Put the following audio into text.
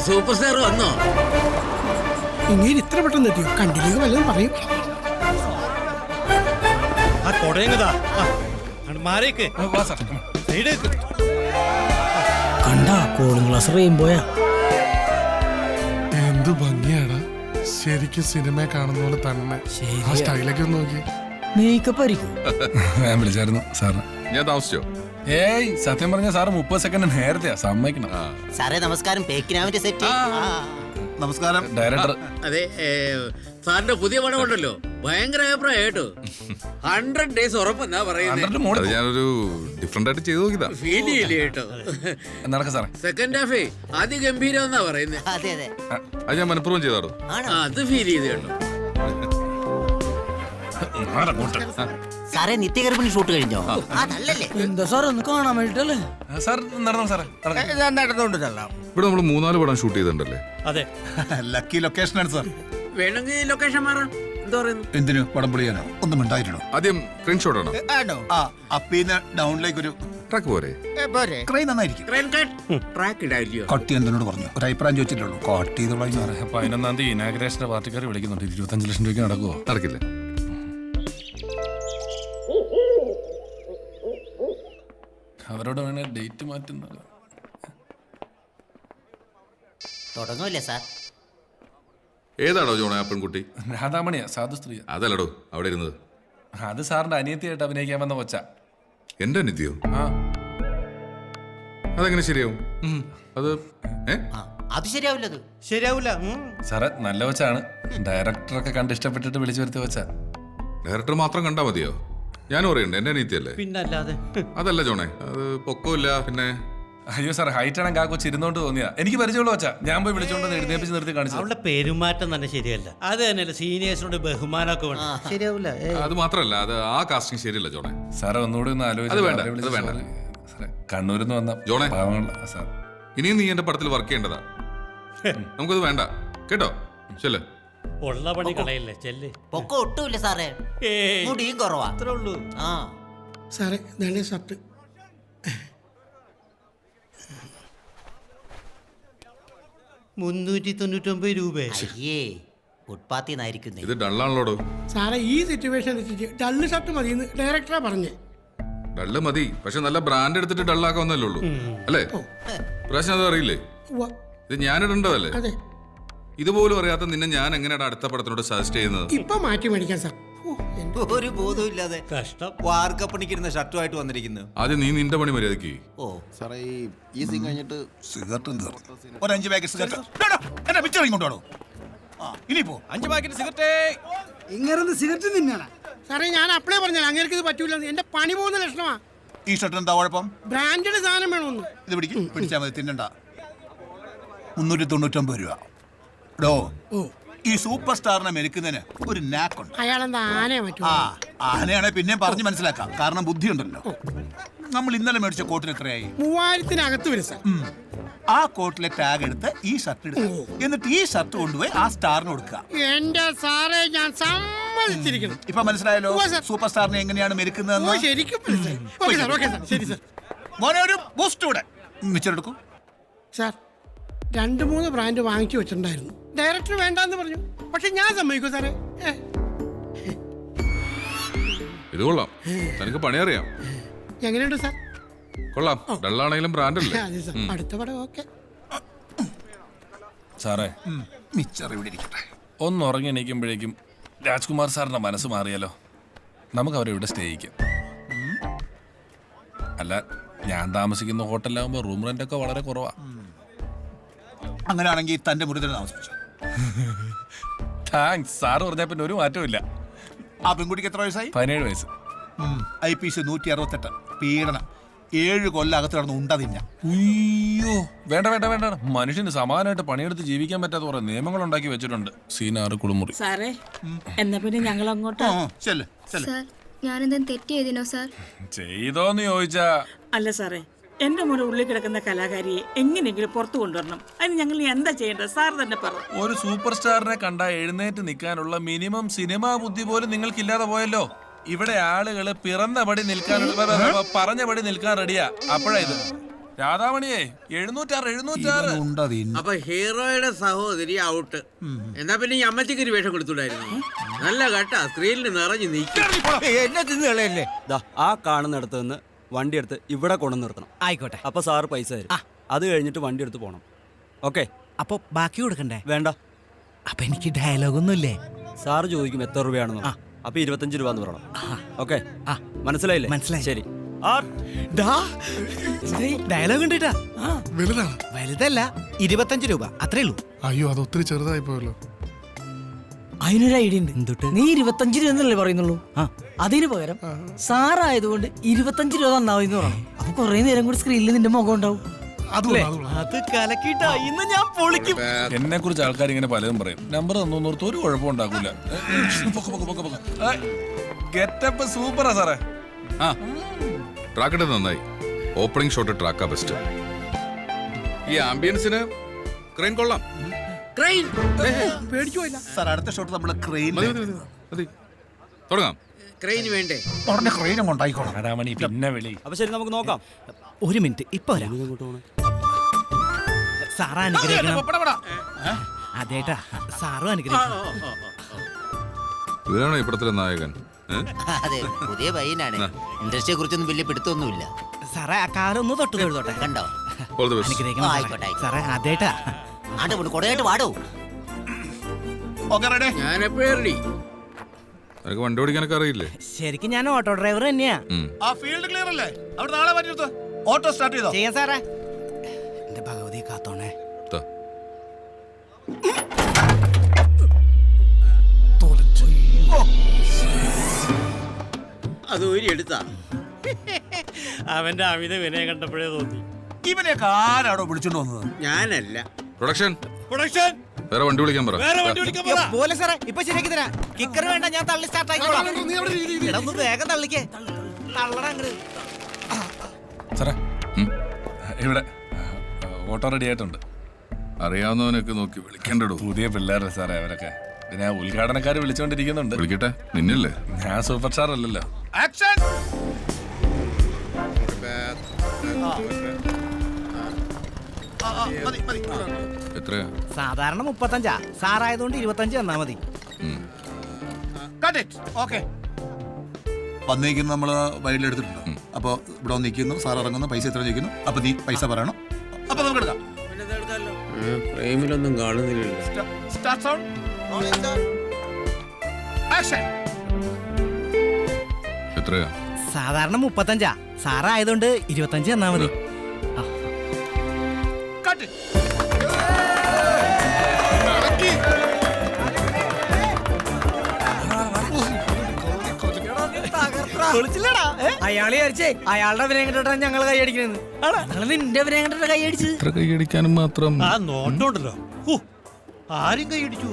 Super star വന്നോ? ഇങ്ങനെ ഇത്ര പെട്ടെന്ന് എത്തിയോ? കണ്ടിലേക്ക് വല്ലതും പറയും. ആ കൊടയങ്ങതാ മാറിയേക്ക്. കണ്ടാ കോളിംഗ് ഗ്ലാസ് റെയിൻബോയാ. എന്ത് ഭംഗിയാടാ, ശരിക്കും സിനിമ കാണുന്ന പോലെ തന്നെ. ആ സ്റ്റൈലൊക്കെ ഒന്ന് നോക്കി. മേക്കപ്പ് ആയിരിക്കും. ഞാൻ വിളിച്ചായിരുന്നു സാറിന്. ഞാൻ താമസിച്ചോ? ഏയ് സത്യം പറഞ്ഞ സാറ് 30 സെക്കൻഡ് നേരത്തെയാ, സമ്മതിക്കണം. സാറേ നമസ്കാരം. പേക്കിനാവിന്റെ സെറ്റ്. നമസ്കാരം ഡയറക്ടർ. അതെ, സാറിന്റെ പുതിയ പടം ഉണ്ടല്ലോ, ഭയങ്കര അഭിപ്രായം കേട്ടോ. 100 days ഉറപ്പെന്നാ പറയുന്നത്. അത് ഞാനൊരു ഡിഫറെന്റ് ആയിട്ട് ചെയ്തു നോക്കിയതാ. ഫീൽ ചെയ്യില്ലേ കേട്ടോ. നടക്ക സാറേ. സെക്കൻഡ് ഹാഫേ അതിഗംഭീരം എന്നാ പറയുന്നത്. അതെ അതെ. അത് ഞാൻ മനഃപൂർവ്വം ചെയ്താറോ? അത് ഫീൽ ചെയ്ത് കേട്ടോ. സാറേ നിത്യഗർഭിണി ഷൂട്ട് കഴിഞ്ഞോ? അതല്ലേ എന്താ സാർ ഒന്ന് കാണാൻ വേണ്ടിട്ടല്ലേ. സാർ നടന്നോ സാറേ. നടന്നുകൊണ്ടിരല്ലോ. ഇവിടെ നമ്മൾ 3-4 പടം ഷൂട്ട് ചെയ്തിട്ടുണ്ടല്ലേ? അതെ, ലക്കി ലൊക്കേഷനാണ് സാർ. വേണമെങ്കിൽ ലൊക്കേഷൻ മാറാം. എന്താ പറയുന്നു? എന്തിനു പടം പൊളിയാനോ? ഒന്നും ഉണ്ടായിരുന്നോ? ആദ്യം സ്ക്രീൻഷോട്ട് ആണോ? അപ്പീന്ന് ഡൗണിലേക്ക് ഒരു ട്രാക്ക് പോരെ? ക്രൈൻ നന്നായിരിക്കും. ട്രാക്ക് ഇടായില്ലയോ? കട്ട് ചെയ്യുന്നതിനോട് പറഞ്ഞു. ഒരു അഭിപ്രായം ചോദിച്ചിട്ടുള്ളൂ. കട്ട് ചെയ്തോളാം സാറേ. 11-ാം തീയതി ഇനാഗ്രേഷന്റെ പാർട്ടിക്കാർ വിളിക്കുന്നുണ്ട്. 25 ലക്ഷം രൂപയ്ക്ക് നടക്കുവോ? നടക്കില്ല. അവരോട് വേണേ ഡേറ്റ് മാറ്റുന്നത്. തുടങ്ങൂല്ലേ സാർ? ഏതാണോ ജോണ ആ പെൺകുട്ടി? രാധാമണിയാ, സാധു സ്ത്രീ. അതല്ലടോ അവിടെ ഇരുന്നത്. അത് സാറിന്റെ അനിയത്തിയായിട്ട് അഭിനയിക്കാൻ വന്ന കൊച്ച. എന്റെ നിത്യോ? ആ അതെങ്ങനെ ശരിയാവും? അത് അത് ശരിയാവില്ലത്. ശരിയാവൂല. സാറേ നല്ല കൊച്ചാണ്. ഡയറക്ടറൊക്കെ കണ്ട് ഇഷ്ടപ്പെട്ടിട്ട് വിളിച്ചു വരുത്തി വെച്ച. ഡയറക്ടർ മാത്രം കണ്ടാ മതിയോ? ഞാനും അറിയണ്ടേ, എന്റെ അനിയത്തിയല്ലേ? പിന്നല്ലാതെ. അതല്ല ജോണേ, അത് പൊക്കമില്ല. പിന്നെ അയ്യോ സാർ, ഹൈറ്റ് ആണെങ്കിൽ ആ കൊച്ചു ഇരുന്നോണ്ട് തോന്നിയാ. എനിക്ക് പരിചയമുള്ള വെച്ചാ ഞാൻ പോയി വിളിച്ചോണ്ട് എഴുന്നേപ്പിച്ച് നിർത്തി കാണിച്ചു. അവളുടെ പെരുമാറ്റം തന്നെ ശരിയല്ല. അത് തന്നെയല്ലേ സീനിയേഴ്സിനോട് ബഹുമാനമൊക്കെ വേണം. ശരിയാവൂല. അത് മാത്രല്ല, അത് ആ കാസ്റ്റിംഗ് ശരിയല്ല ജോണേ. സാറേ ഒന്നുകൂടി ഒന്ന് അത് വേണ്ട, അത് ആലോചിച്ചു. വേണ്ട. സാറേ കണ്ണൂരിൽ നിന്ന് വന്ന ജോണേ. സാർ ഇനിയും നീ എന്റെ പടത്തിൽ വർക്ക് ചെയ്യേണ്ടതാ. നമുക്കത് വേണ്ട കേട്ടോ. ചെല്ല്. ഉള്ള പണി കളയില്ലേ. ചെല്ല്. പൊക്കം ഒട്ടുമില്ല സാറേ. മുടിയും കുറവാ. അത്രേ ഉള്ളൂ. ആ സാറേ ഇതാണ് ഷർട്ട്. 399 രൂപ. അയ്യേ ഫുട്പാത്തിന്നായിരിക്കുന്നേ. ഇത് ഡള്ളാണല്ലോടോ. സാറേ ഈ സിറ്റുവേഷൻ അനുസരിച്ച് ഡള്ള് ഷർട്ട് മതിയെന്ന് ഡയറക്ടറാ പറഞ്ഞേ. ഡള്ള് മതി, പക്ഷെ നല്ല ബ്രാൻഡ് എടുത്തിട്ട് ഡള്ളാക്കാവുന്നല്ലേ ഉള്ളൂ അല്ലേ? പ്രാവശ്യം അത് അറിയില്ലേ? ഉവ്വ. ഇത് ഞാനിടേണ്ടതല്ലേ? അതെ. ഇതുപോലും അറിയാത്ത നിന്നെ ഞാൻ എങ്ങനെയാണ് അടുത്ത പടത്തിനോട് സജസ്റ്റ് ചെയ്യുന്നത്? ഇപ്പൊ മാറ്റി മേടിക്കാൻ സാർ. ഒരു ബോധവും ഇല്ലാതെ കഷ്ടം. വാർക്കപ്പണിക്കിരുന്ന ഷർട്ടുമായിട്ട് വന്നിരിക്കുന്നു. ആദ്യം നീ നിന്റെ പണി മര്യാദക്ക്. ഓ സാറേ ഈ സീൻ കഴിഞ്ഞിട്ട് സിഗരറ്റ് ഒരു 5 പാക്കറ്റ് സിഗരറ്റ് പിക്ചർ ഇങ്ങോട്ടോ. ഇനിയിപ്പോ 5 പാക്കറ്റ് സിഗരറ്റ്. ഇങ്ങനെ സിഗരറ്റ് തിന്നാണ് സാറേ. ഞാൻ അപ്ലൈ പറഞ്ഞാൽ അങ്ങേർക്ക് ഇത് പറ്റൂല. എന്റെ പണി പോകുന്ന ലക്ഷണമാ. ഈ ഷർട്ട് എന്താ കുഴപ്പം? ബ്രാൻഡഡ് സാധനം വേണമെന്ന്. ഇത് പിടിച്ചാൽ മതി, തിന്നണ്ട. 399 രൂപ. ഡോ ഈ സൂപ്പർ സ്റ്റാറിനെ മെരുക്കുന്നതിന് ഒരു നാക്കുണ്ട്. അയാളെന്താ ആനയെ പറ്റൂ? ആനയാണെ പിന്നെ പറഞ്ഞു മനസ്സിലാക്കാം, കാരണം ബുദ്ധിയുണ്ടല്ലോ. നമ്മൾ ഇന്നലെ മേടിച്ച കോട്ടിന് എത്രയായി? 3000-നകത്ത് വരും സാർ. ആ കോട്ടിലെ ടാഗ് എടുത്ത് ഈ ഷർട്ട് എടുക്കുക. എന്നിട്ട് ഈ ഷർട്ട് കൊണ്ടുപോയി ആ സ്റ്റാറിന് കൊടുക്കുക. എന്റെ സാറേ ഞാൻ സമ്മതിച്ചിരിക്കണം. ഇപ്പൊ മനസ്സിലായല്ലോ സൂപ്പർ സ്റ്റാറിനെ എങ്ങനെയാണ് മെരുക്കുന്നതെന്ന്? ശരിക്കും മനസ്സിലായി. ഓക്കേ സാർ, ഓക്കേ സാർ, ശരി സാർ. മോനെ ഒരു ബൂസ്റ്റ് കൂടെ മിച്ചെടുക്കും. സാർ 2-3 ബ്രാൻഡ് വാങ്ങിച്ചു വെച്ചിട്ടുണ്ടായിരുന്നു. ഡയറക്ടർ വേണ്ടാന്ന് പറഞ്ഞു. പക്ഷെ ഞാൻ സമ്മതിക്കോ സാറേ? ഇത് കൊള്ളാം, തനിക്ക് പണി അറിയാം. എങ്ങനെയുണ്ട് സാർ? കൊള്ളാം, ഡള്ളാണെങ്കിലും ബ്രാൻഡല്ലേ? അതെ സാർ, അടുത്ത പടം ഓക്കെ. സാറേ മിച്ചർ ഇവിടെ ഇരിക്കട്ടെ. ഒന്ന് ഉറങ്ങി എണീക്കുമ്പോഴേക്കും രാജ്കുമാർ സാറിന്റെ മനസ്സ് മാറിയാലോ. നമുക്ക് അവരെ ഇവിടെ സ്റ്റേ ചെയ്യിക്കാം. അല്ല, ഞാൻ താമസിക്കുന്ന ഹോട്ടലിലാകുമ്പോൾ റൂം റെന്റ് ഒക്കെ വളരെ കുറവാ. അങ്ങനെയാണെങ്കിൽ തന്റെ മുറി തന്നെ താമസിപ്പിച്ചു. താങ്ക്സ്. സാറ് പറഞ്ഞാൽ പിന്നെ ഒരു മാറ്റവും ഇല്ല. ആ പെൺകുട്ടിക്ക് എത്ര വയസ്സായി? 17 വയസ്സ്. IPC 168 പീഡനം. 7 കൊല്ലം അകത്ത് കിടന്ന് ഉണ്ട തിന്ന. അയ്യോ വേണ്ട വേണ്ട വേണ്ട. മനുഷ്യന് സമാനമായിട്ട് പണിയെടുത്ത് ജീവിക്കാൻ പറ്റാത്ത കുറെ നിയമങ്ങൾ ഉണ്ടാക്കി വെച്ചിട്ടുണ്ട്. സീനാറ് കുളിമുറി. സാറേ എന്നാ പിന്നെ ഞങ്ങൾ അങ്ങോട്ട്. ഞാനെന്തെങ്കിലും തെറ്റ് ചെയ്തിനോ സാർ? ചെയ്തോന്ന് ചോദിച്ചാ. അല്ല സാറേ, എന്റെ മോനെ ഉള്ളിൽ കിടക്കുന്ന കലാകാരിയെ എങ്ങനെയെങ്കിലും പുറത്തു കൊണ്ടുവരണം. അതിന് ഞങ്ങൾ എന്താ ചെയ്യേണ്ടത് സാർ തന്നെ പറ. ഒരു സൂപ്പർ സ്റ്റാറിനെ കണ്ട എഴുന്നേറ്റ് നിൽക്കാനുള്ള മിനിമം സിനിമാ ബുദ്ധി പോലും നിങ്ങൾക്കില്ലാതെ പോയല്ലോ. ഇവിടെ ആളുകള് പിറന്നപടി നിൽക്കാൻ പറഞ്ഞപടി നിൽക്കാൻ റെഡിയാ. അപ്പോഴാ ഇത് രാധാമണിയെ 706 ഉണ്ടാ തിന്ന. അപ്പൊ ഹീറോയുടെ സഹോദരി ഔട്ട്. എന്നാ പിന്നെ ഈ അമ്മച്ചിക്ക് ഒരു വേഷം കൊടുത്തുണ്ടായിരുന്നു. നല്ല കട്ടാ, സ്ക്രീനിൽ നിറഞ്ഞു നീക്കി. എന്നെ തിന്ന് കളയല്ലേ. ആ കാണുന്നിടത്ത് നിന്ന് വണ്ടി എടുത്ത് ഇവിടെ കൊണ്ടു നിർത്തണം. ആയിക്കോട്ടെ. അപ്പൊ സാറ് പൈസ തരും. അത് കഴിഞ്ഞിട്ട് വണ്ടി എടുത്ത് പോണം. ഓക്കെ? അപ്പൊ ബാക്കി കൊടുക്കണ്ടേ? വേണ്ട. അപ്പൊ എനിക്ക് ഡയലോഗ് ഒന്നുമില്ലേ? സാറ് ചോദിക്കും എത്ര രൂപയാണെന്ന്. അപ്പൊ 25 രൂപ എന്ന് പറയണം. ഓക്കെ? മനസ്സിലായില്ലേ? മനസ്സിലായി. ശരി. ഡയലോഗ് ഉണ്ട്. വലുതാണ്. വലുതല്ല, 25 രൂപ അത്രേ ഉള്ളൂ. അയ്യോ അത് ഒത്തിരി ചെറുതായി പോയല്ലോ. അതിനൊരു ഐഡിയ ഉണ്ട്. എന്തുട്ട്? നീ 25 രൂപ എന്നല്ലേ പറയുന്നുള്ളൂ. അതിന് പകരം സാറായതുകൊണ്ട് 25 രൂപ തന്നാവുന്ന പറയണം. അപ്പൊ കൊറേ നേരം കൂടി സ്ക്രീനിൽ നിന്റെ മുഖം ഉണ്ടാവും. അത് കലക്കിട്ടാ ഇന്ന് ഞാൻ പൊളിക്കും. എന്നെ കുറിച്ച് ആൾക്കാർ ഇങ്ങനെ പലതും പറയും. നമ്പർ തന്നോർത്ത് ഒരു കുഴപ്പം ഉണ്ടാക്കൂല. ഗെറ്റപ്പ് സൂപ്പറാ സാറേ. ആ ട്രാക്കിട്ട് നന്നായി. ഓപ്പണിംഗ് ഷോട്ട് ട്രാക്കാ ബെസ്റ്റ്. ഈ ആംബിയൻസിന് ക്രെയിൻ കൊള്ളാം. ക്രെയിൻ പേടിച്ചു പോയില്ല സാർ അടുത്ത ഷോട്ട് നമ്മള് ക്രെയിൻ തുടങ്ങാം. ക്രെയിൻ വേണ്ടേ? ഉടനെ ക്രെയിനും കൊണ്ടായിക്കോളാം. രാധാമണി പിന്നെ വിളി. അപ്പൊ ശരി, നമുക്ക് നോക്കാം. ഒരു മിനിറ്റ്, ഇപ്പൊ വരാം. സാറാ അനുഗ്രഹിക്കണം. അതേട്ടാ, സാറും അനുഗ്രഹിക്കണം. ഇവരാണോ ഇപ്പഴത്തിലെ നായകൻ? അതെ, പുതിയ പയ്യനാണ്. ഇൻഡസ്ട്രിയെ കുറിച്ചൊന്നും വലിയ പിടുത്തൊന്നുമില്ല. സാറേ ആ കാറൊന്ന് തൊട്ട് തൊഴുതോട്ടെ. കണ്ടോ? അനുഗ്രഹിക്കണം സാറേ. അതേട്ടാ കൊടയായിട്ട് വാടോ. ഞാൻ എപ്പോഴേ റെഡി. നിനക്ക് വണ്ടി ഓടിക്കാനൊക്കെ അറിയില്ലേ? ശരിക്കും ഞാൻ ഓട്ടോ ഡ്രൈവർ തന്നെയാ. ആ ഫീൽഡ് ക്ലിയർ അല്ലേ? അവിടെ നാളെ പറ്റിയെടുത്ത് ഓട്ടോ സ്റ്റാർട്ട് ചെയ്തോ? ചെയ്യാം സാറേ. എന്റെ ഭഗവതി കാത്തോണേ. അത് ഊരി എടുത്താ. അവന്റെ അമിത വിനയം കണ്ടപ്പോഴേ തോന്നി. ഇവനെയൊക്കെ ആരാണോ വിളിച്ചോണ്ട് വന്നത്? ഞാനല്ല. പ്രൊഡക്ഷൻ പ്രൊഡക്ഷൻ വേറെ വണ്ടി വിളിക്കാൻ പറ. പോലെ സാറേ, ഇപ്പൊ ശരിയാക്കി തരാം. കിക്കർ വേണ്ട, ഞാൻ തള്ളി സ്റ്റാർട്ട് ആയിക്കോളാം. എടാ, ഒന്ന് വേഗം തള്ളിക്കേ. തള്ളടാ അങ്ങട്. സാറേ ഇവിടെ ഓട്ടോ റെഡി ആയിട്ടുണ്ട്. അറിയാവുന്നവനൊക്കെ നോക്കി വിളിക്കേണ്ടടൂ. പുതിയ പിള്ളേരല്ലേ സാറേ അവരൊക്കെ. പിന്നെ ഉദ്ഘാടനക്കാർ വിളിച്ചോണ്ടിരിക്കുന്നുണ്ട്. വിളിക്കട്ടെ, നിന്നല്ലേ? ഞാൻ സൂപ്പർ സ്റ്റാർ അല്ലല്ലോ. എത്രയാ? സാധാരണ 35. സാറായതുകൊണ്ട് 25 തന്നാ മതി. വന്നേക്കുന്നു നമ്മള് വയലിലെടുത്തിട്ടുണ്ട്. അപ്പൊ ഇവിടെ നിൽക്കുന്നു, സാർ ഇറങ്ങുന്നു, പൈസ എത്ര ചോദിക്കുന്നു. അപ്പൊ നീ പൈസ പറയണം. അപ്പൊ നമുക്ക് എടുക്കാം. ഫ്രെയിമിലൊന്നും കാണുന്നില്ലല്ലോ. എത്രയാ? സാധാരണ 35. സാറായതുകൊണ്ട് 25 തന്നാ മതി. അയാളെ വിചാരിച്ചേ അയാളുടെ അഭിനയം കണ്ടിട്ടാണ് ഞങ്ങൾ കൈയടിക്കുന്നത്. ഞങ്ങൾ നിന്റെ അഭിനയം കണ്ടിട്ട് കൈയടിച്ചത്. ഇത്ര കൈയടിക്കാനും മാത്രം ആ നോട്ടമുണ്ടല്ലോ. ആരും കൈയടിച്ചു.